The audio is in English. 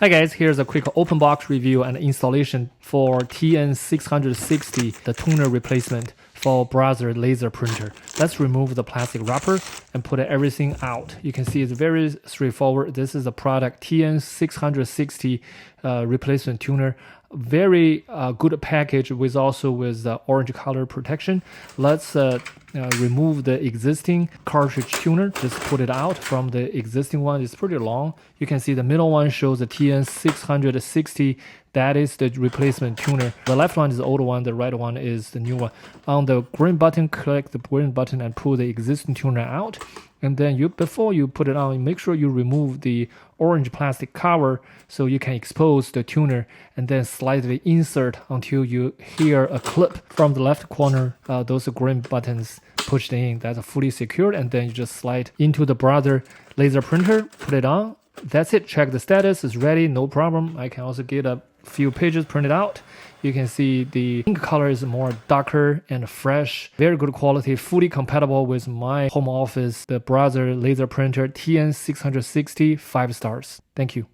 Hi guys, here's a quick open box review and installation for TN660, the toner replacement for browser laser printer. Let's remove the plastic wrapper and put everything out. You can see it's very straightforward. This is a product TN660 replacement tuner. Very good package with orange color protection. Let's remove the existing cartridge tuner. Just put it out from the existing one. It's pretty long. You can see the middle one shows the TN660. That is the replacement tuner. The left one is the old one. The right one is the new one. On the green button, click the green button and pull the existing tuner out. And then before you put it on, make sure you remove the orange plastic cover so you can expose the tuner, and then slightly insert until you hear a clip from the left corner. Those green buttons pushed in. That's fully secured, and then you just slide into the browser laser printer, put it on. That's it. Check the status. It's ready, no problem. I can also get a few pages printed out. You can see the ink color is more darker and fresh. Very good quality, fully compatible with my home office, the browser laser printer TN660, 5 stars. Thank you.